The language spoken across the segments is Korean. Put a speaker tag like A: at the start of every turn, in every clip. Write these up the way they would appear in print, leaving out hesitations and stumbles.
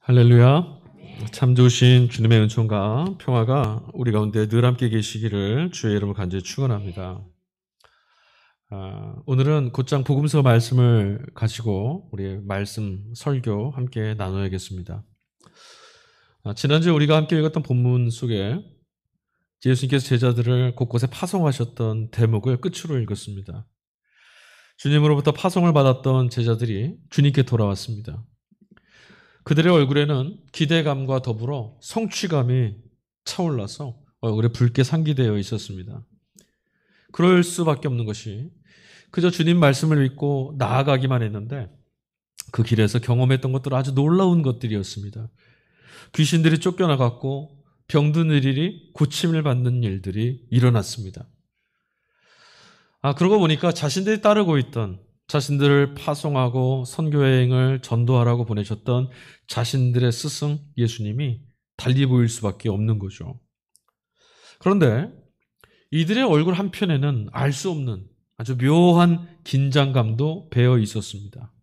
A: 할렐루야. 참 좋으신 주님의 은총과 평화가 우리 가운데 늘 함께 계시기를 주의 이름으로 간절히 축원합니다. 오늘은 곧장 복음서 말씀을 가지고 우리 말씀 설교 함께 나눠야겠습니다. 지난주에 우리가 함께 읽었던 본문 속에 예수님께서 제자들을 곳곳에 파송하셨던 대목을 끝으로 읽었습니다. 주님으로부터 파송을 받았던 제자들이 주님께 돌아왔습니다. 그들의 얼굴에는 기대감과 더불어 성취감이 차올라서 얼굴에 붉게 상기되어 있었습니다. 그럴 수밖에 없는 것이 그저 주님 말씀을 믿고 나아가기만 했는데 그 길에서 경험했던 것들은 아주 놀라운 것들이었습니다. 귀신들이 쫓겨나갔고 병든 일이 고침을 받는 일들이 일어났습니다. 그러고 보니까 자신들이 따르고 있던 자신들을 파송하고 선교여행을 전도하라고 보내셨던 자신들의 스승 예수님이 달리 보일 수밖에 없는 거죠. 그런데 이들의 얼굴 한편에는 알 수 없는 아주 묘한 긴장감도 배어 있었습니다.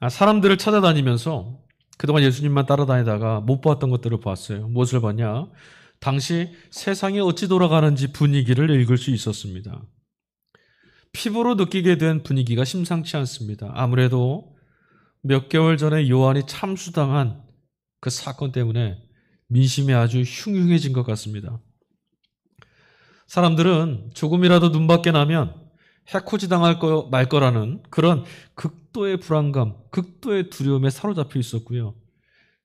A: 사람들을 찾아다니면서 그동안 예수님만 따라다니다가 못 봤던 것들을 봤어요. 무엇을 봤냐? 당시 세상이 어찌 돌아가는지 분위기를 읽을 수 있었습니다. 피부로 느끼게 된 분위기가 심상치 않습니다. 아무래도 몇 개월 전에 요한이 참수당한 그 사건 때문에 민심이 아주 흉흉해진 것 같습니다. 사람들은 조금이라도 눈밖에 나면 해코지 당할 말 거라는 그런 극도의 불안감, 극도의 두려움에 사로잡혀 있었고요.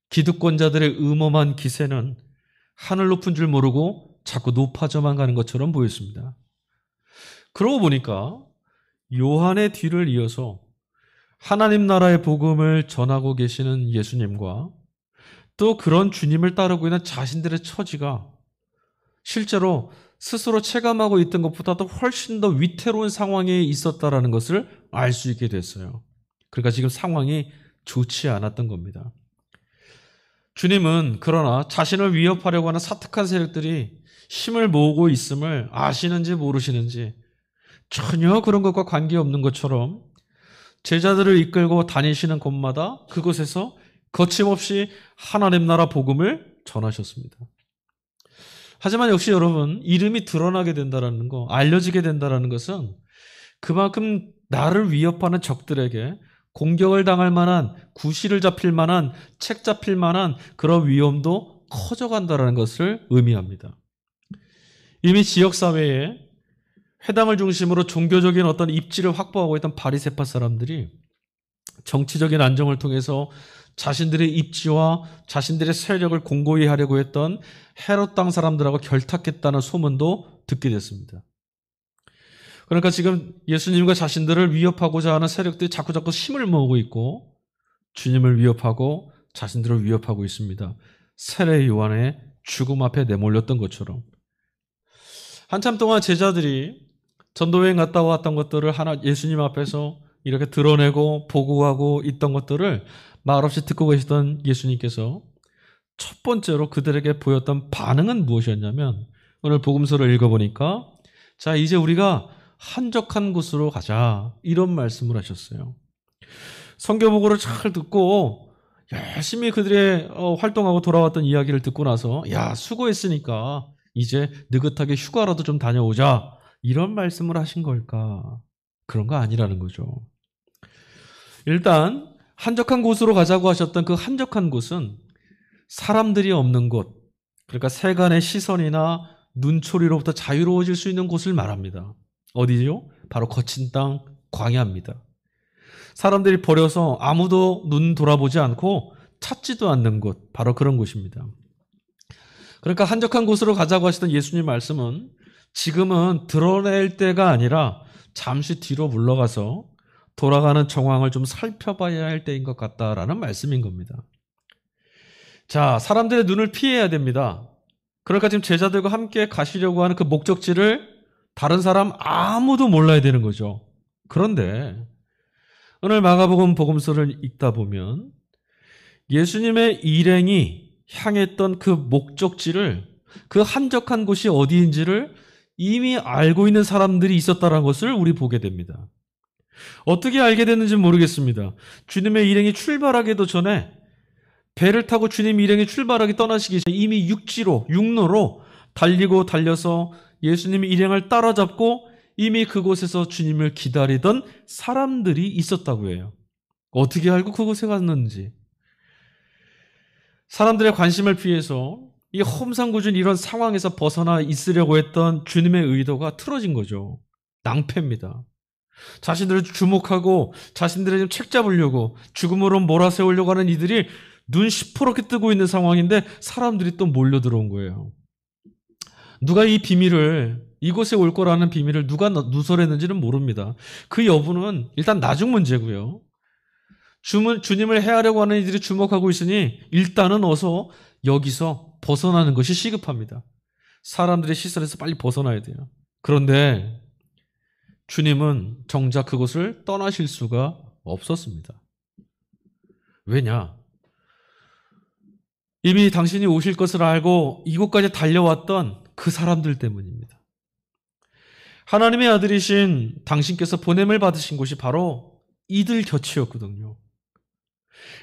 A: 기득권자들의 음험한 기세는 하늘 높은 줄 모르고 자꾸 높아져만 가는 것처럼 보였습니다. 그러고 보니까 요한의 뒤를 이어서 하나님 나라의 복음을 전하고 계시는 예수님과 또 그런 주님을 따르고 있는 자신들의 처지가 실제로 스스로 체감하고 있던 것보다도 훨씬 더 위태로운 상황에 있었다라는 것을 알 수 있게 됐어요. 그러니까 지금 상황이 좋지 않았던 겁니다. 주님은 그러나 자신을 위협하려고 하는 사특한 세력들이 힘을 모으고 있음을 아시는지 모르시는지 전혀 그런 것과 관계없는 것처럼 제자들을 이끌고 다니시는 곳마다 그곳에서 거침없이 하나님 나라 복음을 전하셨습니다. 하지만 역시 여러분, 이름이 드러나게 된다는 거, 알려지게 된다는 것은 그만큼 나를 위협하는 적들에게 공격을 당할 만한, 구실을 잡힐 만한, 책 잡힐 만한 그런 위험도 커져간다는 것을 의미합니다. 이미 지역사회에 회당을 중심으로 종교적인 어떤 입지를 확보하고 있던 바리새파 사람들이 정치적인 안정을 통해서 자신들의 입지와 자신들의 세력을 공고히 하려고 했던 헤롯 땅 사람들하고 결탁했다는 소문도 듣게 됐습니다. 그러니까 지금 예수님과 자신들을 위협하고자 하는 세력들이 자꾸자꾸 힘을 모으고 있고 주님을 위협하고 자신들을 위협하고 있습니다. 세례 요한의 죽음 앞에 내몰렸던 것처럼. 한참 동안 제자들이 전도여행 갔다 왔던 것들을 예수님 앞에서 이렇게 드러내고 보고하고 있던 것들을 말없이 듣고 계시던 예수님께서 첫 번째로 그들에게 보였던 반응은 무엇이었냐면 오늘 복음서를 읽어보니까 자, 이제 우리가 한적한 곳으로 가자 이런 말씀을 하셨어요. 선교보고를 잘 듣고 열심히 그들의 활동하고 돌아왔던 이야기를 듣고 나서 야, 수고했으니까 이제 느긋하게 휴가라도 좀 다녀오자 이런 말씀을 하신 걸까? 그런 거 아니라는 거죠. 일단 한적한 곳으로 가자고 하셨던 그 한적한 곳은 사람들이 없는 곳, 그러니까 세간의 시선이나 눈초리로부터 자유로워질 수 있는 곳을 말합니다. 어디죠? 바로 거친 땅 광야입니다. 사람들이 버려서 아무도 눈 돌아보지 않고 찾지도 않는 곳, 바로 그런 곳입니다. 그러니까 한적한 곳으로 가자고 하시던 예수님 말씀은 지금은 드러낼 때가 아니라 잠시 뒤로 물러가서 돌아가는 정황을 좀 살펴봐야 할 때인 것 같다라는 말씀인 겁니다. 자, 사람들의 눈을 피해야 됩니다. 그러니까 지금 제자들과 함께 가시려고 하는 그 목적지를 다른 사람 아무도 몰라야 되는 거죠. 그런데 오늘 마가복음 복음서를 읽다 보면 예수님의 일행이 향했던 그 목적지를 그 한적한 곳이 어디인지를 이미 알고 있는 사람들이 있었다는 것을 우리 보게 됩니다. 어떻게 알게 됐는지 모르겠습니다. 주님의 일행이 출발하기도 전에 배를 타고 주님 일행이 출발하기 떠나시기 전에 이미 육로로 달리고 달려서 예수님이 일행을 따라잡고 이미 그곳에서 주님을 기다리던 사람들이 있었다고 해요. 어떻게 알고 그곳에 갔는지. 사람들의 관심을 피해서 이 험상궂은 이런 상황에서 벗어나 있으려고 했던 주님의 의도가 틀어진 거죠. 낭패입니다. 자신들을 주목하고 자신들을 좀 책잡으려고 죽음으로 몰아세우려고 하는 이들이 눈 시퍼렇게 뜨고 있는 상황인데 사람들이 또 몰려 들어온 거예요. 누가 이 비밀을, 이곳에 올 거라는 비밀을 누가 누설했는지는 모릅니다. 그 여부는 일단 나중 문제고요. 주님을 해하려고 하는 이들이 주목하고 있으니 일단은 어서 여기서 벗어나는 것이 시급합니다. 사람들의 시선에서 빨리 벗어나야 돼요. 그런데 주님은 정작 그곳을 떠나실 수가 없었습니다. 왜냐? 이미 당신이 오실 것을 알고 이곳까지 달려왔던 그 사람들 때문입니다. 하나님의 아들이신 당신께서 보냄을 받으신 곳이 바로 이들 곁이었거든요.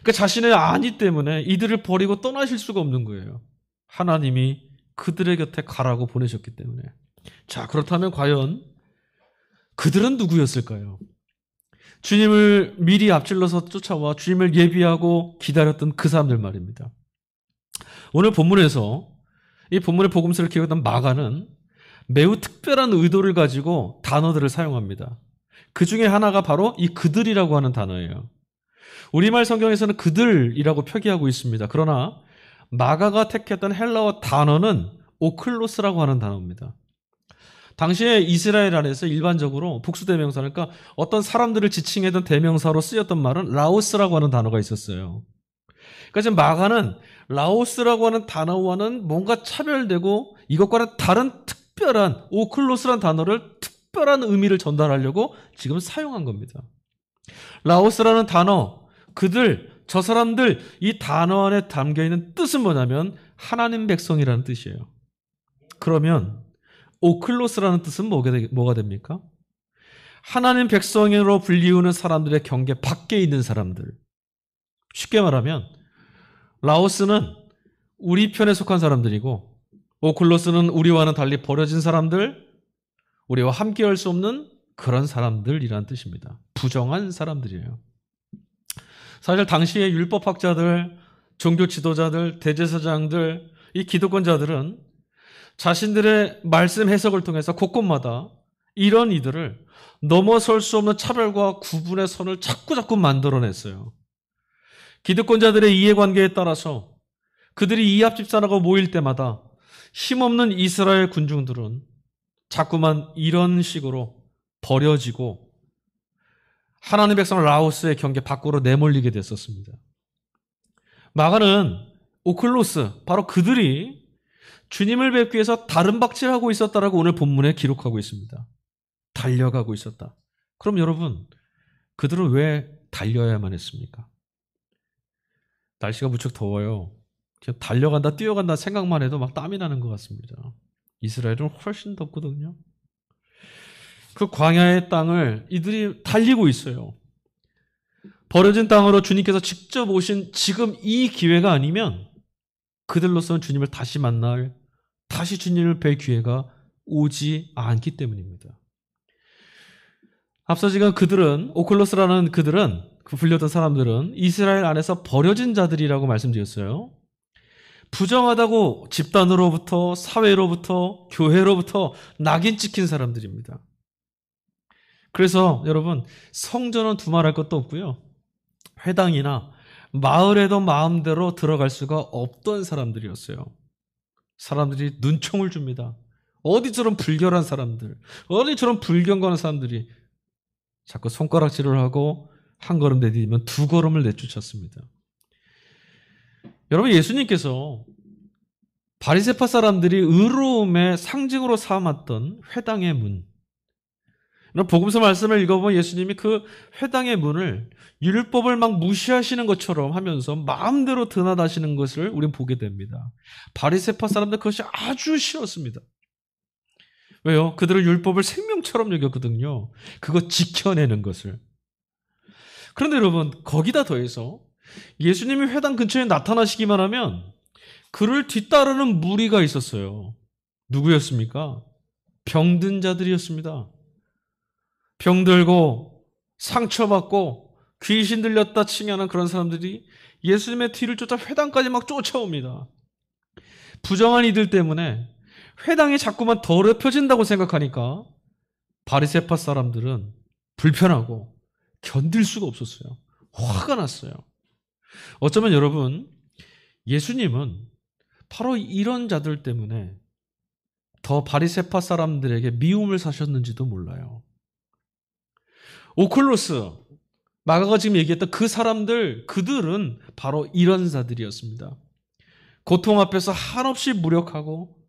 A: 그러니까 자신의 안위 때문에 이들을 버리고 떠나실 수가 없는 거예요. 하나님이 그들의 곁에 가라고 보내셨기 때문에. 자, 그렇다면 과연 그들은 누구였을까요? 주님을 미리 앞질러서 쫓아와 주님을 예비하고 기다렸던 그 사람들 말입니다. 오늘 본문에서 이 본문의 복음서를 기록했던 마가는 매우 특별한 의도를 가지고 단어들을 사용합니다. 그 중에 하나가 바로 이 그들이라고 하는 단어예요. 우리말 성경에서는 그들이라고 표기하고 있습니다. 그러나 마가가 택했던 헬라어 단어는 오클로스라고 하는 단어입니다. 당시에 이스라엘 안에서 일반적으로 복수대명사니까 그러니까 어떤 사람들을 지칭했던 대명사로 쓰였던 말은 라오스라고 하는 단어가 있었어요. 그러니까 지금 마가는 라오스라고 하는 단어와는 뭔가 차별되고 이것과는 다른 특별한 오클로스라는 단어를 특별한 의미를 전달하려고 지금 사용한 겁니다. 라오스라는 단어, 그들, 저 사람들, 이 단어 안에 담겨있는 뜻은 뭐냐면 하나님 백성이라는 뜻이에요. 그러면 오클로스라는 뜻은 뭐가 됩니까? 하나님 백성으로 불리우는 사람들의 경계 밖에 있는 사람들. 쉽게 말하면 라오스는 우리 편에 속한 사람들이고 오클로스는 우리와는 달리 버려진 사람들, 우리와 함께할 수 없는 그런 사람들이라는 뜻입니다. 부정한 사람들이에요. 사실 당시의 율법학자들, 종교 지도자들, 대제사장들, 이 기득권자들은 자신들의 말씀 해석을 통해서 곳곳마다 이런 이들을 넘어설 수 없는 차별과 구분의 선을 자꾸 만들어냈어요. 기득권자들의 이해관계에 따라서 그들이 이합집산하고 모일 때마다 힘없는 이스라엘 군중들은 자꾸만 이런 식으로 버려지고 하나님의 백성 라오스의 경계 밖으로 내몰리게 됐었습니다. 마가는 오클로스, 바로 그들이 주님을 뵙기 위해서 다른 박질하고 있었다라고 오늘 본문에 기록하고 있습니다. 달려가고 있었다. 그럼 여러분, 그들은 왜 달려야만 했습니까? 날씨가 무척 더워요. 그냥 달려간다, 뛰어간다 생각만 해도 막 땀이 나는 것 같습니다. 이스라엘은 훨씬 덥거든요. 그 광야의 땅을 이들이 달리고 있어요. 버려진 땅으로 주님께서 직접 오신 지금 이 기회가 아니면 그들로서는 주님을 다시 만날, 다시 주님을 뵐 기회가 오지 않기 때문입니다. 앞서 지금 그들은, 오클로스라는 그들은, 그 불렸던 사람들은 이스라엘 안에서 버려진 자들이라고 말씀드렸어요. 부정하다고 집단으로부터, 사회로부터, 교회로부터 낙인 찍힌 사람들입니다. 그래서 여러분, 성전은 두말할 것도 없고요. 회당이나 마을에도 마음대로 들어갈 수가 없던 사람들이었어요. 사람들이 눈총을 줍니다. 어디처럼 불결한 사람들, 어디처럼 불경건한 사람들이 자꾸 손가락질을 하고 한 걸음 내디디면 두 걸음을 내쫓았습니다. 여러분, 예수님께서 바리새파 사람들이 의로움의 상징으로 삼았던 회당의 문, 복음서 말씀을 읽어보면 예수님이 그 회당의 문을 율법을 막 무시하시는 것처럼 하면서 마음대로 드나다시는 것을 우리는 보게 됩니다. 바리새파 사람들 그것이 아주 싫었습니다. 왜요? 그들은 율법을 생명처럼 여겼거든요. 그거 지켜내는 것을. 그런데 여러분, 거기다 더해서 예수님이 회당 근처에 나타나시기만 하면 그를 뒤따르는 무리가 있었어요. 누구였습니까? 병든 자들이었습니다. 병들고 상처받고 귀신 들렸다 칭하는 그런 사람들이 예수님의 뒤를 쫓아 회당까지 막 쫓아옵니다. 부정한 이들 때문에 회당이 자꾸만 더럽혀진다고 생각하니까 바리새파 사람들은 불편하고 견딜 수가 없었어요. 화가 났어요. 어쩌면 여러분, 예수님은 바로 이런 자들 때문에 더 바리새파 사람들에게 미움을 사셨는지도 몰라요. 오클로스, 마가가 지금 얘기했던 그 사람들, 그들은 바로 이런 자들이었습니다. 고통 앞에서 한없이 무력하고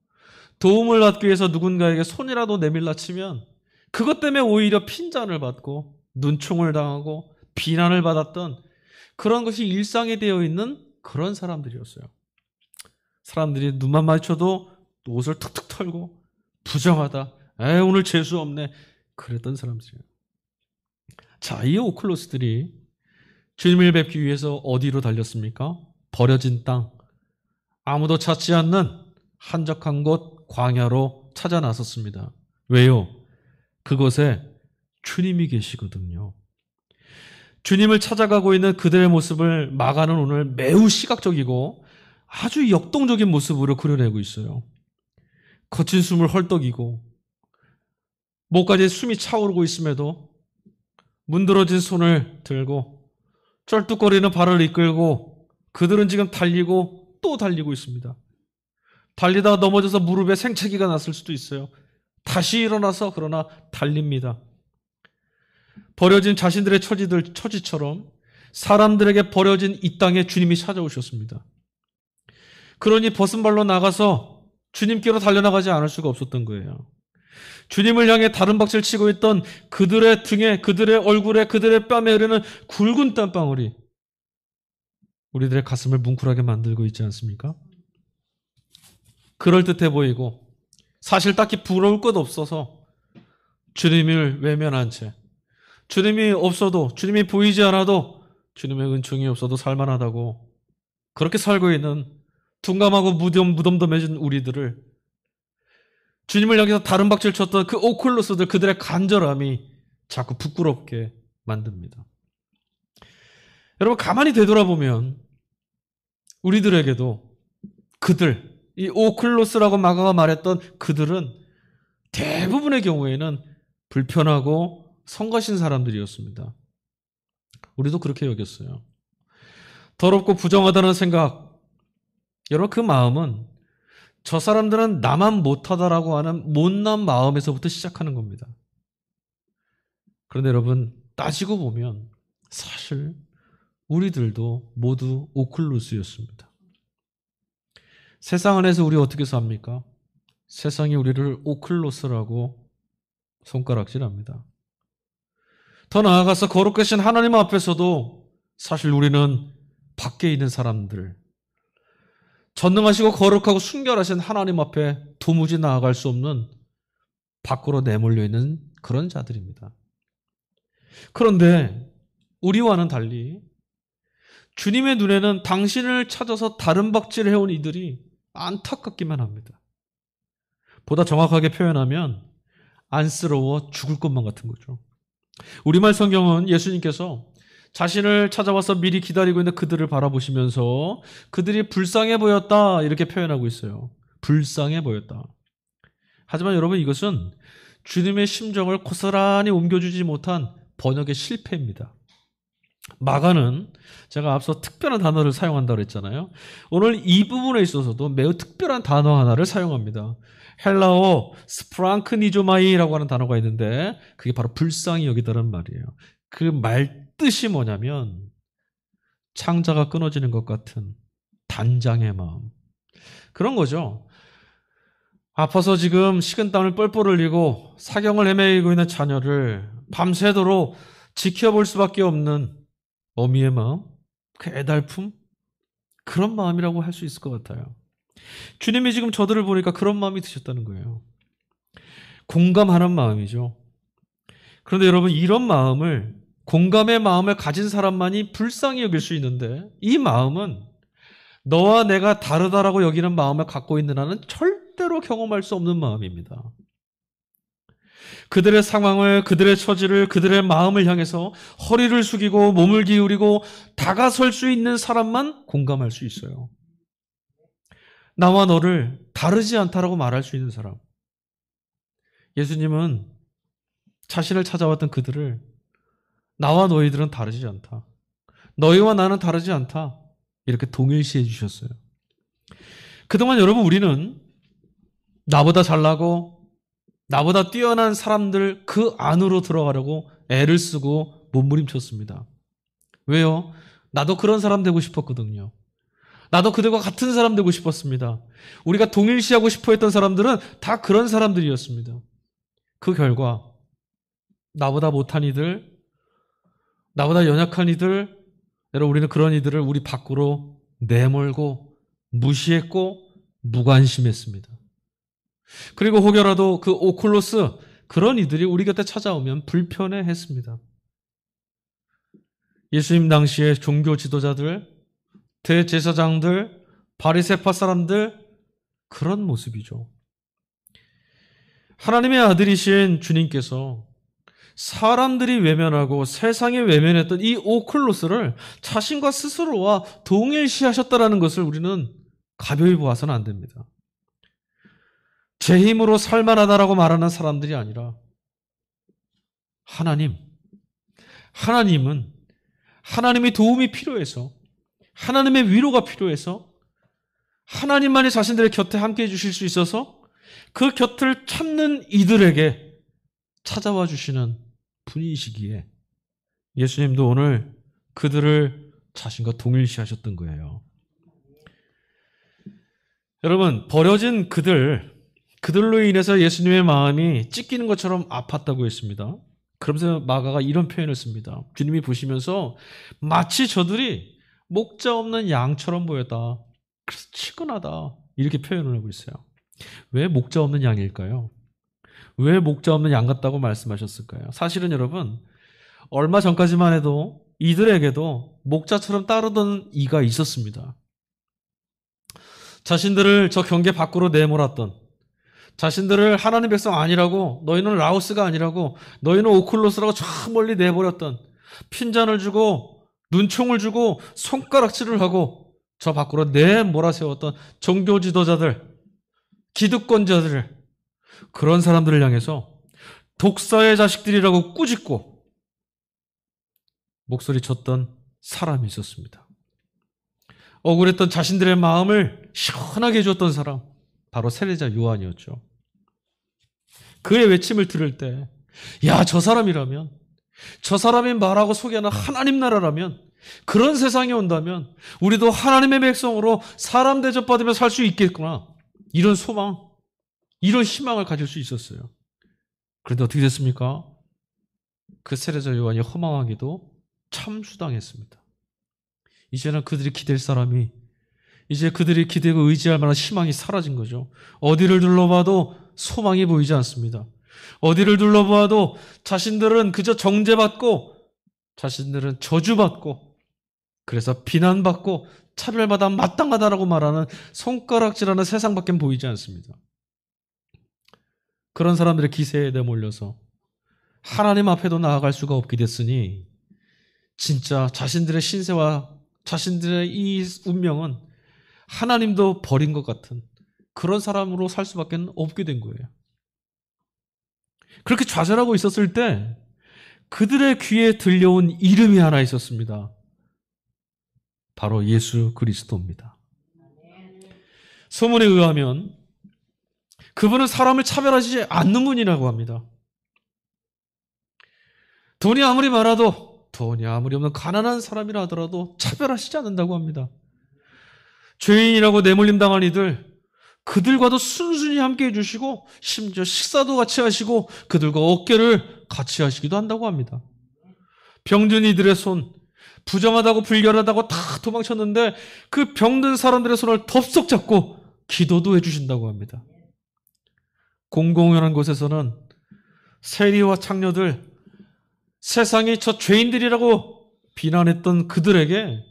A: 도움을 받기 위해서 누군가에게 손이라도 내밀라 치면 그것 때문에 오히려 핀잔을 받고 눈총을 당하고 비난을 받았던 그런 것이 일상이 되어 있는 그런 사람들이었어요. 사람들이 눈만 마주쳐도 옷을 툭툭 털고 부정하다. 오늘 재수 없네. 그랬던 사람들이에요. 자, 이 오클로스들이 주님을 뵙기 위해서 어디로 달렸습니까? 버려진 땅, 아무도 찾지 않는 한적한 곳 광야로 찾아 나섰습니다. 왜요? 그곳에 주님이 계시거든요. 주님을 찾아가고 있는 그들의 모습을 마가는 오늘 매우 시각적이고 아주 역동적인 모습으로 그려내고 있어요. 거친 숨을 헐떡이고 목까지 숨이 차오르고 있음에도 문드러진 손을 들고 쩔뚝거리는 발을 이끌고 그들은 지금 달리고 또 달리고 있습니다. 달리다가 넘어져서 무릎에 생채기가 났을 수도 있어요. 다시 일어나서 그러나 달립니다. 버려진 자신들의 처지처럼 사람들에게 버려진 이 땅에 주님이 찾아오셨습니다. 그러니 벗은 발로 나가서 주님께로 달려나가지 않을 수가 없었던 거예요. 주님을 향해 다른 박질 치고 있던 그들의 등에, 그들의 얼굴에, 그들의 뺨에 흐르는 굵은 땀방울이 우리들의 가슴을 뭉클하게 만들고 있지 않습니까? 그럴듯해 보이고 사실 딱히 부러울 것 없어서 주님을 외면한 채 주님이 없어도, 주님이 보이지 않아도 주님의 은총이 없어도 살만하다고 그렇게 살고 있는 둔감하고 무덤덤해진 우리들을 주님을 향해서 다른 박질 쳤던 그 오클로스들, 그들의 간절함이 자꾸 부끄럽게 만듭니다. 여러분, 가만히 되돌아보면 우리들에게도 그들, 이 오클로스라고 마가가 말했던 그들은 대부분의 경우에는 불편하고 성가신 사람들이었습니다. 우리도 그렇게 여겼어요. 더럽고 부정하다는 생각, 여러분 그 마음은 저 사람들은 나만 못하다라고 하는 못난 마음에서부터 시작하는 겁니다. 그런데 여러분 따지고 보면 사실 우리들도 모두 오클로스였습니다. 세상 안에서 우리 어떻게 삽니까? 세상이 우리를 오클로스라고 손가락질합니다. 더 나아가서 거룩하신 하나님 앞에서도 사실 우리는 밖에 있는 사람들, 전능하시고 거룩하고 순결하신 하나님 앞에 도무지 나아갈 수 없는 밖으로 내몰려 있는 그런 자들입니다. 그런데 우리와는 달리 주님의 눈에는 당신을 찾아서 다른 박질을 해온 이들이 안타깝기만 합니다. 보다 정확하게 표현하면 안쓰러워 죽을 것만 같은 거죠. 우리말 성경은 예수님께서 자신을 찾아와서 미리 기다리고 있는 그들을 바라보시면서 그들이 불쌍해 보였다 이렇게 표현하고 있어요. 불쌍해 보였다. 하지만 여러분 이것은 주님의 심정을 고스란히 옮겨주지 못한 번역의 실패입니다. 마가는 제가 앞서 특별한 단어를 사용한다고 했잖아요. 오늘 이 부분에 있어서도 매우 특별한 단어 하나를 사용합니다. 헬라어 스프랑크니조마이라고 하는 단어가 있는데 그게 바로 불쌍히 여기다라는 말이에요. 그 말 뜻이 뭐냐면 창자가 끊어지는 것 같은 단장의 마음. 그런 거죠. 아파서 지금 식은땀을 뻘뻘 흘리고 사경을 헤매고 있는 자녀를 밤새도록 지켜볼 수밖에 없는 어미의 마음, 그 애달픔, 그런 마음이라고 할 수 있을 것 같아요. 주님이 지금 저들을 보니까 그런 마음이 드셨다는 거예요. 공감하는 마음이죠. 그런데 여러분 이런 마음을 공감의 마음을 가진 사람만이 불쌍히 여길 수 있는데 이 마음은 너와 내가 다르다라고 여기는 마음을 갖고 있는 한은 절대로 경험할 수 없는 마음입니다. 그들의 상황을, 그들의 처지를, 그들의 마음을 향해서 허리를 숙이고 몸을 기울이고 다가설 수 있는 사람만 공감할 수 있어요. 나와 너를 다르지 않다라고 말할 수 있는 사람. 예수님은 자신을 찾아왔던 그들을 나와 너희들은 다르지 않다. 너희와 나는 다르지 않다. 이렇게 동일시해 주셨어요. 그동안 여러분 우리는 나보다 잘나고 나보다 뛰어난 사람들 그 안으로 들어가려고 애를 쓰고 몸부림쳤습니다. 왜요? 나도 그런 사람 되고 싶었거든요. 나도 그들과 같은 사람 되고 싶었습니다. 우리가 동일시하고 싶어 했던 사람들은 다 그런 사람들이었습니다. 그 결과 나보다 못한 이들, 나보다 연약한 이들, 여러분 우리는 그런 이들을 우리 밖으로 내몰고 무시했고 무관심했습니다. 그리고 혹여라도 그 오클로스 그런 이들이 우리 곁에 찾아오면 불편해했습니다. 예수님 당시에 종교 지도자들, 대제사장들, 바리새파 사람들 그런 모습이죠. 하나님의 아들이신 주님께서 사람들이 외면하고 세상에 외면했던 이 오클로스를 자신과 스스로와 동일시하셨다는 것을 우리는 가벼이 보아서는 안 됩니다. 제 힘으로 살만하다라고 말하는 사람들이 아니라 하나님은 하나님의 도움이 필요해서 하나님의 위로가 필요해서 하나님만이 자신들의 곁에 함께해 주실 수 있어서 그 곁을 찾는 이들에게 찾아와 주시는 분이시기에 예수님도 오늘 그들을 자신과 동일시하셨던 거예요. 여러분, 버려진 그들로 인해서 예수님의 마음이 찢기는 것처럼 아팠다고 했습니다. 그러면서 마가가 이런 표현을 씁니다. 주님이 보시면서 마치 저들이 목자 없는 양처럼 보였다. 그래서 치근하다. 이렇게 표현을 하고 있어요. 왜 목자 없는 양일까요? 왜 목자 없는 양 같다고 말씀하셨을까요? 사실은 여러분, 얼마 전까지만 해도 이들에게도 목자처럼 따르던 이가 있었습니다. 자신들을 저 경계 밖으로 내몰았던, 자신들을 하나님 백성 아니라고, 너희는 라오스가 아니라고, 너희는 오클로스라고 저 멀리 내버렸던, 핀잔을 주고 눈총을 주고 손가락질을 하고 저 밖으로 내몰아세웠던 종교 지도자들, 기득권자들, 그런 사람들을 향해서 독사의 자식들이라고 꾸짖고 목소리 쳤던 사람이 있었습니다. 억울했던 자신들의 마음을 시원하게 해줬던 사람, 바로 세례자 요한이었죠. 그의 외침을 들을 때, 야, 저 사람이라면, 저 사람이 말하고 소개하는 하나님 나라라면, 그런 세상이 온다면 우리도 하나님의 백성으로 사람 대접받으며 살 수 있겠구나. 이런 소망, 이런 희망을 가질 수 있었어요. 그런데 어떻게 됐습니까? 그 세례자 요한이 허망하게도 참수당했습니다. 이제는 그들이 기댈 사람이, 이제 그들이 기대고 의지할 만한 희망이 사라진 거죠. 어디를 둘러봐도 소망이 보이지 않습니다. 어디를 둘러봐도 자신들은 그저 정죄받고, 자신들은 저주받고, 그래서 비난받고 차별받아 마땅하다라고 말하는 손가락질하는 세상밖에 보이지 않습니다. 그런 사람들의 기세에 내몰려서 하나님 앞에도 나아갈 수가 없게 됐으니 진짜 자신들의 신세와 자신들의 이 운명은 하나님도 버린 것 같은 그런 사람으로 살 수밖에 없게 된 거예요. 그렇게 좌절하고 있었을 때 그들의 귀에 들려온 이름이 하나 있었습니다. 바로 예수 그리스도입니다. 소문에 의하면 그분은 사람을 차별하지 않는 분이라고 합니다. 돈이 아무리 많아도, 돈이 아무리 없는 가난한 사람이라 하더라도 차별하시지 않는다고 합니다. 죄인이라고 내몰림 당한 이들, 그들과도 순순히 함께 해주시고 심지어 식사도 같이 하시고 그들과 어깨를 같이 하시기도 한다고 합니다. 병든 이들의 손, 부정하다고 불결하다고 다 도망쳤는데 그 병든 사람들의 손을 덥석 잡고 기도도 해주신다고 합니다. 공공연한 곳에서는 세리와 창녀들, 세상이 저 죄인들이라고 비난했던 그들에게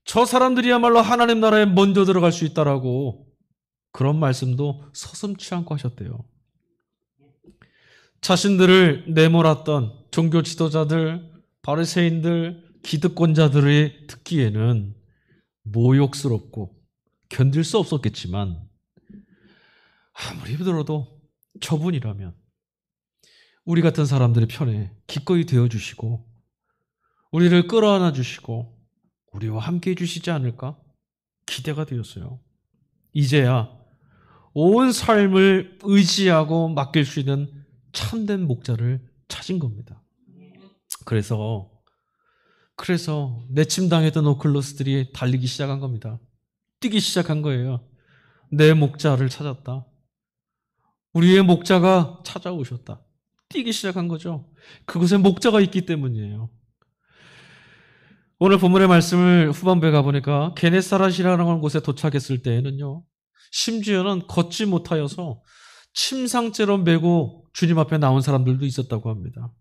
A: 저 사람들이야말로 하나님 나라에 먼저 들어갈 수 있다라고 그런 말씀도 서슴지 않고 하셨대요. 자신들을 내몰았던 종교 지도자들, 바리새인들, 기득권자들이 듣기에는 모욕스럽고 견딜 수 없었겠지만 아무리 들어도 저분이라면 우리 같은 사람들의 편에 기꺼이 되어주시고 우리를 끌어안아 주시고 우리와 함께 해주시지 않을까 기대가 되었어요. 이제야 온 삶을 의지하고 맡길 수 있는 참된 목자를 찾은 겁니다. 그래서 내침당했던 오클로스들이 달리기 시작한 겁니다. 뛰기 시작한 거예요. 내 목자를 찾았다. 우리의 목자가 찾아오셨다. 뛰기 시작한 거죠. 그곳에 목자가 있기 때문이에요. 오늘 본문의 말씀을 후반부에 가보니까 게네사렛이라는 곳에 도착했을 때에는요, 심지어는 걷지 못하여서 침상째로 메고 주님 앞에 나온 사람들도 있었다고 합니다.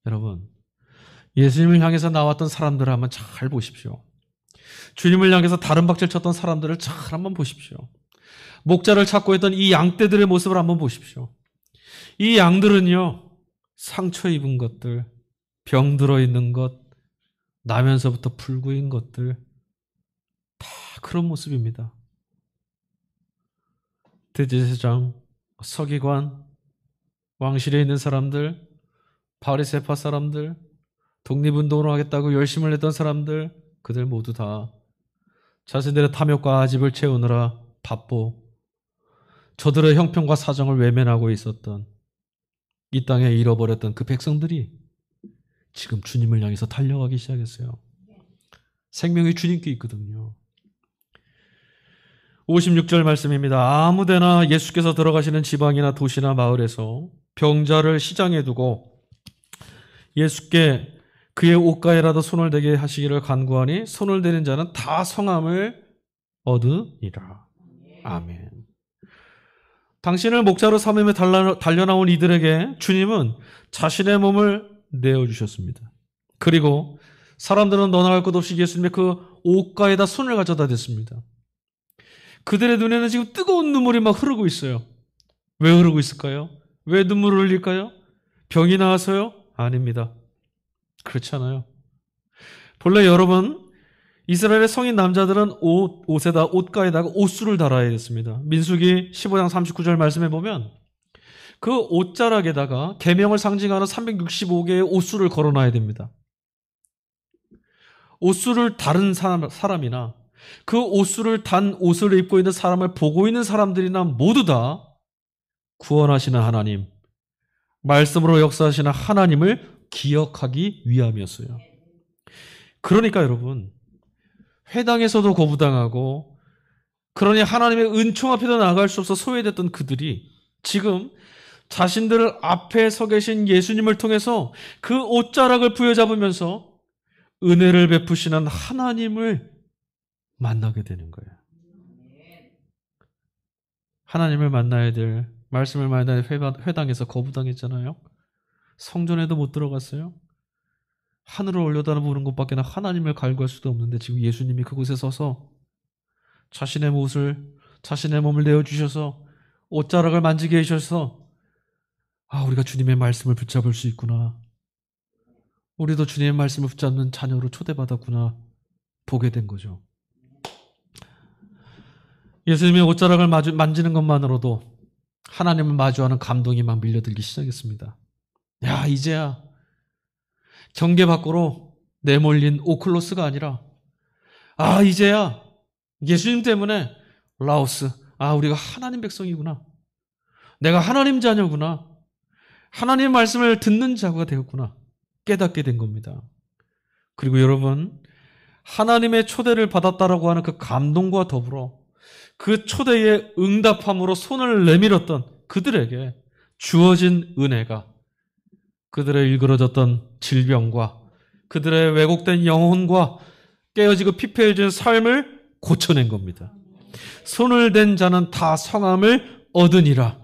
A: 여러분, 예수님을 향해서 나왔던 사람들을 한번 잘 보십시오. 주님을 향해서 다른 박질 쳤던 사람들을 잘 한번 보십시오. 목자를 찾고 있던 이 양떼들의 모습을 한번 보십시오. 이 양들은요, 상처 입은 것들, 병 들어 있는 것, 나면서부터 불구인 것들, 다 그런 모습입니다. 대제사장, 서기관, 왕실에 있는 사람들, 바리새파 사람들, 독립운동을 하겠다고 열심을 했던 사람들, 그들 모두 다 자신들의 탐욕과 아집을 채우느라 바빠 저들의 형편과 사정을 외면하고 있었던 이 땅에 잃어버렸던 그 백성들이 지금 주님을 향해서 달려가기 시작했어요. 생명이 주님께 있거든요. 56절 말씀입니다. 아무데나 예수께서 들어가시는 지방이나 도시나 마을에서 병자를 시장에 두고 예수께 그의 옷가에라도 손을 대게 하시기를 간구하니 손을 대는 자는 다 성함을 얻으니라. 아멘. 당신을 목자로 삼으며 달려나온 이들에게 주님은 자신의 몸을 내어주셨습니다. 그리고 사람들은 너나 할 것 없이 예수님의 그 옷가에다 손을 가져다 댔습니다. 그들의 눈에는 지금 뜨거운 눈물이 막 흐르고 있어요. 왜 흐르고 있을까요? 왜 눈물을 흘릴까요? 병이 나와서요? 아닙니다. 그렇지 않아요. 본래 여러분, 이스라엘의 성인 남자들은 옷가에다가 옷수를 달아야 됐습니다. 민수기 15장 39절 말씀해 보면 그 옷자락에다가 계명을 상징하는 365개의 옷수를 걸어놔야 됩니다. 옷수를 다른 사람이나 그 옷수를 단 옷을 입고 있는 사람을 보고 있는 사람들이나 모두 다 구원하시는 하나님, 말씀으로 역사하시는 하나님을 기억하기 위함이었어요. 그러니까 여러분, 회당에서도 거부당하고 그러니 하나님의 은총 앞에도 나아갈 수 없어 소외됐던 그들이 지금 자신들 앞에 서 계신 예수님을 통해서 그 옷자락을 부여잡으면서 은혜를 베푸시는 하나님을 만나게 되는 거예요. 하나님을 만나야 될, 말씀을 만나야 될 회당에서 거부당했잖아요. 성전에도 못 들어갔어요. 하늘을 올려다보는 보는 것밖에 하나님을 갈구할 수도 없는데 지금 예수님이 그곳에 서서 자신의 몸을 내어주셔서 옷자락을 만지게 해주셔서 우리가 주님의 말씀을 붙잡을 수 있구나. 우리도 주님의 말씀을 붙잡는 자녀로 초대받았구나. 보게 된 거죠. 예수님의 옷자락을 만지는 것만으로도 하나님을 마주하는 감동이 막 밀려들기 시작했습니다. 이제야 경계 밖으로 내몰린 오클로스가 아니라 이제야 예수님 때문에 라오스, 우리가 하나님 백성이구나. 내가 하나님 자녀구나. 하나님의 말씀을 듣는 자가 되었구나. 깨닫게 된 겁니다. 그리고 여러분, 하나님의 초대를 받았다라고 하는 그 감동과 더불어 그 초대에 응답함으로 손을 내밀었던 그들에게 주어진 은혜가 그들의 일그러졌던 질병과 그들의 왜곡된 영혼과 깨어지고 피폐해진 삶을 고쳐낸 겁니다. 손을 댄 자는 다 성함을 얻으니라.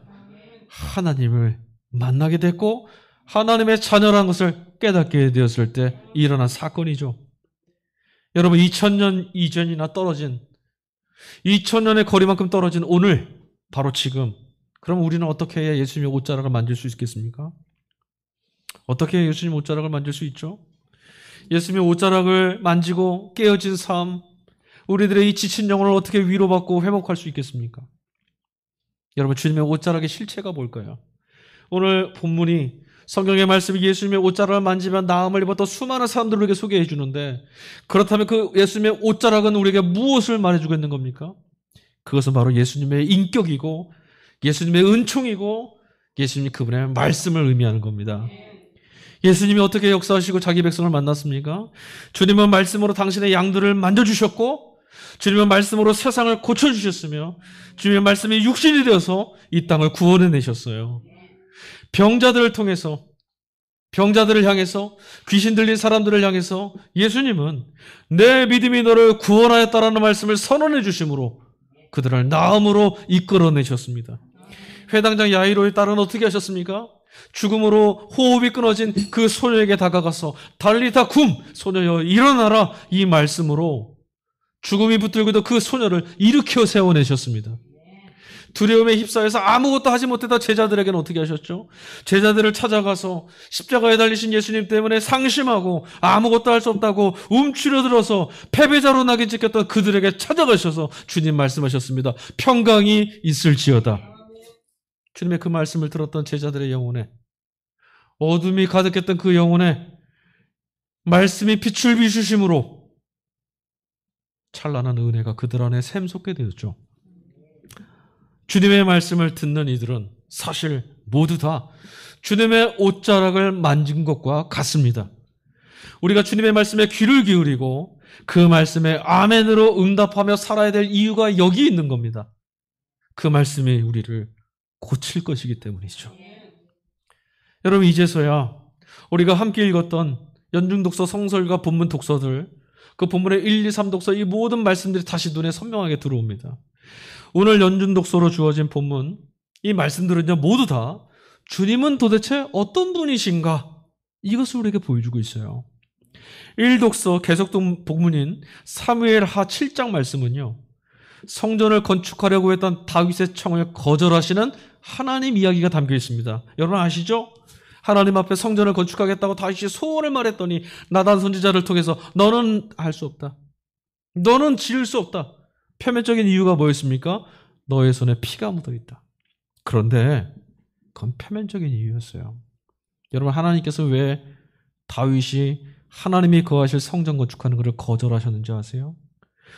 A: 하나님을 만나게 됐고 하나님의 자녀라는 것을 깨닫게 되었을 때 일어난 사건이죠. 여러분 2000년 이전이나 떨어진 2000년의 거리만큼 떨어진 오늘 바로 지금 그럼 우리는 어떻게 해야 예수님의 옷자락을 만질 수 있겠습니까? 어떻게 해야 예수님의 옷자락을 만질 수 있죠? 예수님의 옷자락을 만지고 깨어진 삶 우리들의 이 지친 영혼을 어떻게 위로받고 회복할 수 있겠습니까? 여러분 주님의 옷자락의 실체가 뭘까요? 오늘 본문이 성경의 말씀이 예수님의 옷자락을 만지면 나음을 입었던 수많은 사람들을 우리에게 소개해 주는데 그렇다면 그 예수님의 옷자락은 우리에게 무엇을 말해주고 있는 겁니까? 그것은 바로 예수님의 인격이고 예수님의 은총이고 예수님 그분의 말씀을 의미하는 겁니다. 예수님이 어떻게 역사하시고 자기 백성을 만났습니까? 주님은 말씀으로 당신의 양들을 만져주셨고 주님은 말씀으로 세상을 고쳐주셨으며 주님의 말씀이 육신이 되어서 이 땅을 구원해내셨어요. 병자들을 통해서 병자들을 향해서 귀신 들린 사람들을 향해서 예수님은 내 믿음이 너를 구원하였다라는 말씀을 선언해 주심으로 그들을 나음으로 이끌어내셨습니다. 회당장 야이로의 딸은 어떻게 하셨습니까? 죽음으로 호흡이 끊어진 그 소녀에게 다가가서 달리다 쿰 소녀여 일어나라 이 말씀으로 죽음이 붙들고도 그 소녀를 일으켜 세워내셨습니다. 두려움에 휩싸여서 아무것도 하지 못했던 제자들에게는 어떻게 하셨죠? 제자들을 찾아가서 십자가에 달리신 예수님 때문에 상심하고 아무것도 할 수 없다고 움츠러들어서 패배자로 낙인 찍혔던 그들에게 찾아가셔서 주님 말씀하셨습니다. 평강이 있을지어다. 주님의 그 말씀을 들었던 제자들의 영혼에 어둠이 가득했던 그 영혼에 말씀이 빛을 비추심으로 찬란한 은혜가 그들 안에 샘솟게 되었죠. 주님의 말씀을 듣는 이들은 사실 모두 다 주님의 옷자락을 만진 것과 같습니다. 우리가 주님의 말씀에 귀를 기울이고 그 말씀에 아멘으로 응답하며 살아야 될 이유가 여기 있는 겁니다. 그 말씀이 우리를 고칠 것이기 때문이죠. 여러분 이제서야 우리가 함께 읽었던 연중독서 성설과 본문 독서들 그 본문의 1, 2, 3 독서 이 모든 말씀들이 다시 눈에 선명하게 들어옵니다. 오늘 연중독서로 주어진 본문 이 말씀들은요 모두 다 주님은 도대체 어떤 분이신가 이것을 우리에게 보여주고 있어요. 1독서 계속 본문인 사무엘하 7장 말씀은요 성전을 건축하려고 했던 다윗의 청을 거절하시는 하나님 이야기가 담겨 있습니다. 여러분 아시죠? 하나님 앞에 성전을 건축하겠다고 다윗이 소원을 말했더니 나단 선지자를 통해서 너는 할 수 없다. 너는 지을 수 없다. 표면적인 이유가 뭐였습니까? 너의 손에 피가 묻어있다. 그런데 그건 표면적인 이유였어요. 여러분 하나님께서 왜 다윗이 하나님이 거하실 성전 건축하는 것을 거절하셨는지 아세요?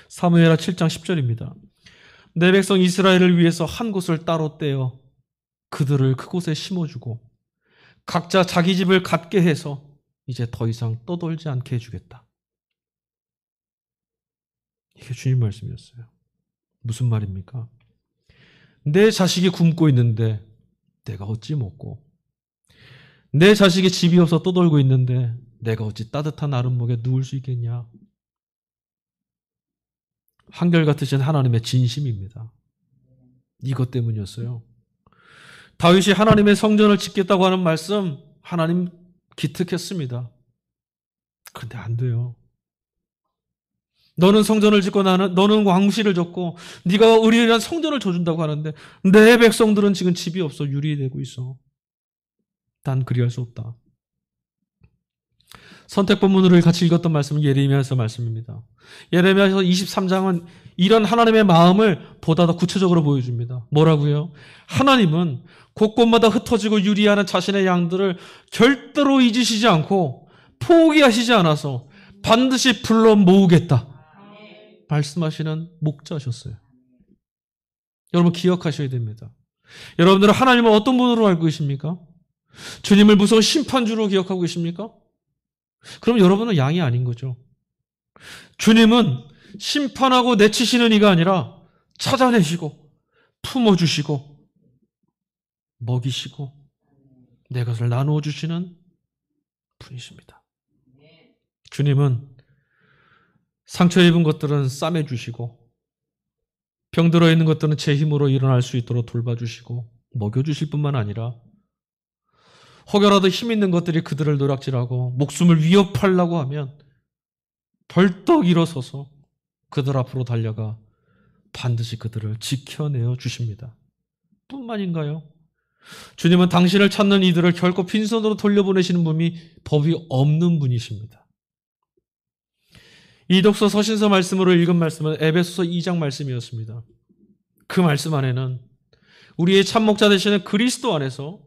A: 사무엘하 7장 10절입니다. 내 백성 이스라엘을 위해서 한 곳을 따로 떼어 그들을 그곳에 심어주고 각자 자기 집을 갖게 해서 이제 더 이상 떠돌지 않게 해주겠다. 이게 주님 말씀이었어요. 무슨 말입니까? 내 자식이 굶고 있는데 내가 어찌 먹고 내 자식이 집이 없어 떠돌고 있는데 내가 어찌 따뜻한 아랫목에 누울 수 있겠냐. 한결같으신 하나님의 진심입니다. 이것 때문이었어요. 다윗이 하나님의 성전을 짓겠다고 하는 말씀 하나님 기특했습니다. 그런데 안 돼요. 너는 성전을 짓고 너는 왕실을 줬고 네가 의리한 성전을 줘준다고 하는데 내 백성들은 지금 집이 없어 유리되고 있어. 난 그리할 수 없다. 선택 본문을 같이 읽었던 말씀은 예레미야서 말씀입니다. 예레미야서 23장은 이런 하나님의 마음을 보다 더 구체적으로 보여줍니다. 뭐라고요? 하나님은 곳곳마다 흩어지고 유리하는 자신의 양들을 절대로 잊으시지 않고 포기하시지 않아서 반드시 불러 모으겠다. 말씀하시는 목자셨어요. 여러분 기억하셔야 됩니다. 여러분들은 하나님을 어떤 분으로 알고 계십니까? 주님을 무서운 심판주로 기억하고 계십니까? 그럼 여러분은 양이 아닌 거죠. 주님은 심판하고 내치시는 이가 아니라 찾아내시고 품어주시고 먹이시고 내 것을 나누어 주시는 분이십니다. 주님은 상처 입은 것들은 싸매주시고 병들어 있는 것들은 제 힘으로 일어날 수 있도록 돌봐주시고 먹여주실 뿐만 아니라 혹여라도 힘 있는 것들이 그들을 노략질하고 목숨을 위협하려고 하면 벌떡 일어서서 그들 앞으로 달려가 반드시 그들을 지켜내어 주십니다. 뿐만인가요? 주님은 당신을 찾는 이들을 결코 빈손으로 돌려보내시는 분이 법이 없는 분이십니다. 이독서 서신서 말씀으로 읽은 말씀은 에베소서 2장 말씀이었습니다. 그 말씀 안에는 우리의 참목자 되시는 그리스도 안에서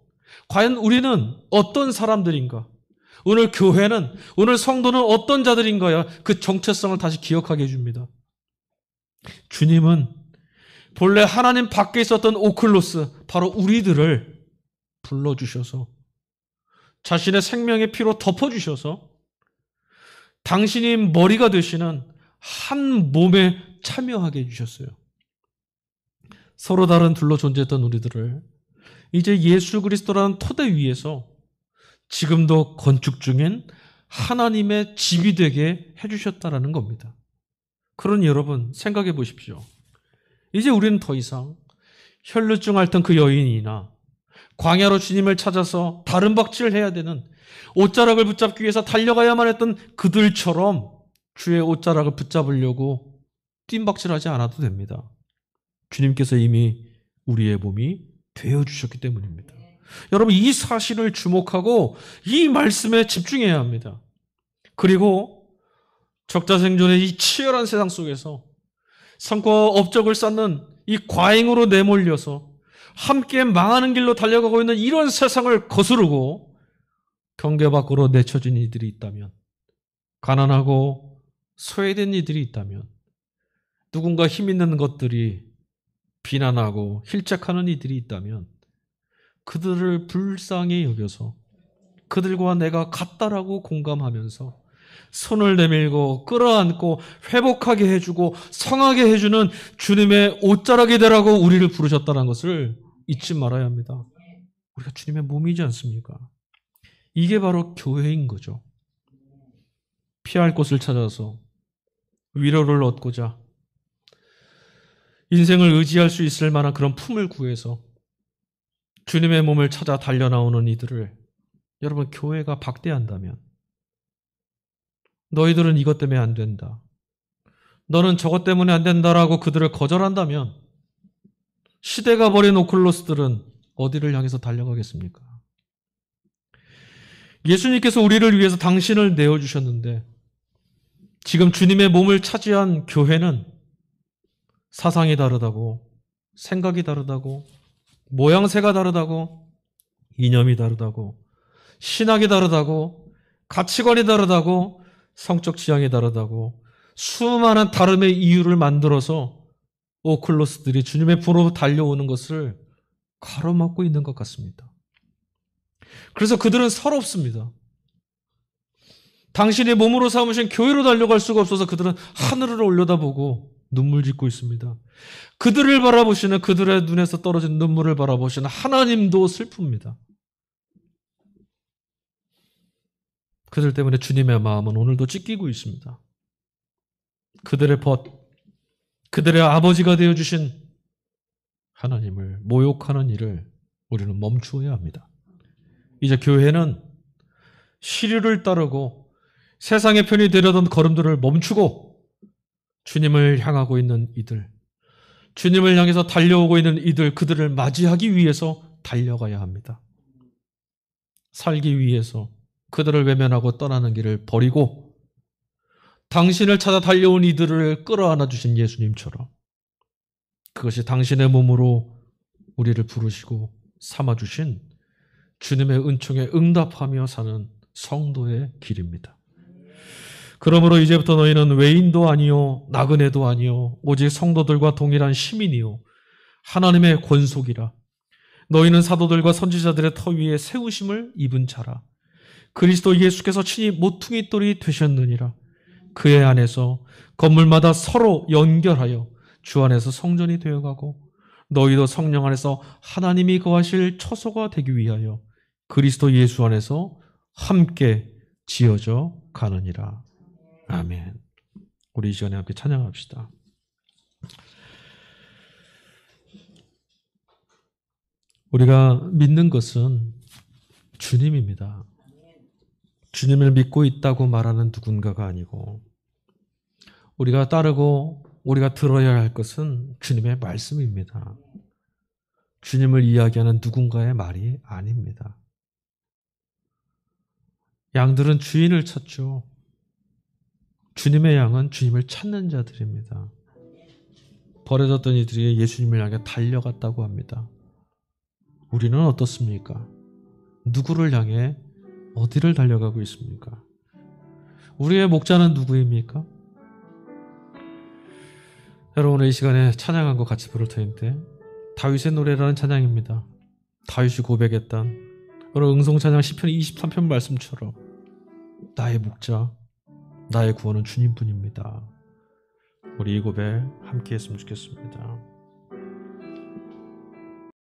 A: 과연 우리는 어떤 사람들인가? 오늘 교회는, 오늘 성도는 어떤 자들인가요? 그 정체성을 다시 기억하게 해줍니다. 주님은 본래 하나님 밖에 있었던 오클로스, 바로 우리들을 불러주셔서 자신의 생명의 피로 덮어주셔서 당신이 머리가 되시는 한 몸에 참여하게 해주셨어요. 서로 다른 둘로 존재했던 우리들을 이제 예수 그리스도라는 토대 위에서 지금도 건축 중인 하나님의 집이 되게 해주셨다라는 겁니다. 그러니 여러분 생각해 보십시오. 이제 우리는 더 이상 혈루증 앓던 그 여인이나 광야로 주님을 찾아서 다른 박질을 해야 되는 옷자락을 붙잡기 위해서 달려가야만 했던 그들처럼 주의 옷자락을 붙잡으려고 뜀박질하지 않아도 됩니다. 주님께서 이미 우리의 몸이 되어주셨기 때문입니다. 여러분 이 사실을 주목하고 이 말씀에 집중해야 합니다. 그리고 적자생존의 이 치열한 세상 속에서 성과와 업적을 쌓는 이 과잉으로 내몰려서 함께 망하는 길로 달려가고 있는 이런 세상을 거스르고 경계 밖으로 내쳐진 이들이 있다면, 가난하고 소외된 이들이 있다면, 누군가 힘 있는 것들이 비난하고 힐책하는 이들이 있다면 그들을 불쌍히 여겨서 그들과 내가 같다라고 공감하면서 손을 내밀고 끌어안고 회복하게 해주고 성하게 해주는 주님의 옷자락이 되라고 우리를 부르셨다는 것을 잊지 말아야 합니다. 우리가 주님의 몸이지 않습니까? 이게 바로 교회인 거죠. 피할 곳을 찾아서 위로를 얻고자 인생을 의지할 수 있을 만한 그런 품을 구해서 주님의 몸을 찾아 달려나오는 이들을 여러분 교회가 박대한다면, 너희들은 이것 때문에 안 된다, 너는 저것 때문에 안 된다라고 그들을 거절한다면 시대가 버린 오클로스들은 어디를 향해서 달려가겠습니까? 예수님께서 우리를 위해서 당신을 내어주셨는데 지금 주님의 몸을 차지한 교회는 사상이 다르다고, 생각이 다르다고, 모양새가 다르다고, 이념이 다르다고, 신학이 다르다고, 가치관이 다르다고, 성적 지향이 다르다고 수많은 다름의 이유를 만들어서 오클로스들이 주님의 보러 달려오는 것을 가로막고 있는 것 같습니다. 그래서 그들은 서럽습니다. 당신이 몸으로 삼으신 교회로 달려갈 수가 없어서 그들은 하늘을 올려다보고 눈물 짓고 있습니다. 그들을 바라보시는, 그들의 눈에서 떨어진 눈물을 바라보시는 하나님도 슬픕니다. 그들 때문에 주님의 마음은 오늘도 찢기고 있습니다. 그들의 그들의 아버지가 되어주신 하나님을 모욕하는 일을 우리는 멈추어야 합니다. 이제 교회는 시류를 따르고 세상의 편이 되려던 걸음들을 멈추고 주님을 향하고 있는 이들, 주님을 향해서 달려오고 있는 이들, 그들을 맞이하기 위해서 달려가야 합니다. 살기 위해서 그들을 외면하고 떠나는 길을 버리고 당신을 찾아 달려온 이들을 끌어안아 주신 예수님처럼 그것이 당신의 몸으로 우리를 부르시고 삼아주신 주님의 은총에 응답하며 사는 성도의 길입니다. 그러므로 이제부터 너희는 외인도 아니요 나그네도 아니요 오직 성도들과 동일한 시민이요 하나님의 권속이라. 너희는 사도들과 선지자들의 터 위에 세우심을 입은 자라. 그리스도 예수께서 친히 모퉁이 돌이 되셨느니라. 그의 안에서 건물마다 서로 연결하여 주 안에서 성전이 되어가고 너희도 성령 안에서 하나님이 거하실 처소가 되기 위하여 그리스도 예수 안에서 함께 지어져 가느니라. 아멘. 우리 이 시간에 함께 찬양합시다. 우리가 믿는 것은 주님입니다. 주님을 믿고 있다고 말하는 누군가가 아니고 우리가 따르고 우리가 들어야 할 것은 주님의 말씀입니다. 주님을 이야기하는 누군가의 말이 아닙니다. 양들은 주인을 찾죠. 주님의 양은 주님을 찾는 자들입니다. 버려졌던 이들이 예수님을 향해 달려갔다고 합니다. 우리는 어떻습니까? 누구를 향해 어디를 달려가고 있습니까? 우리의 목자는 누구입니까? 여러분, 오늘 이 시간에 찬양한 거 같이 부를 터인데 다윗의 노래라는 찬양입니다. 다윗이 고백했던 오늘 응송찬양 시편 23편 말씀처럼 나의 목자, 나의 구원은 주님뿐입니다. 우리 이 고백 함께 했으면 좋겠습니다.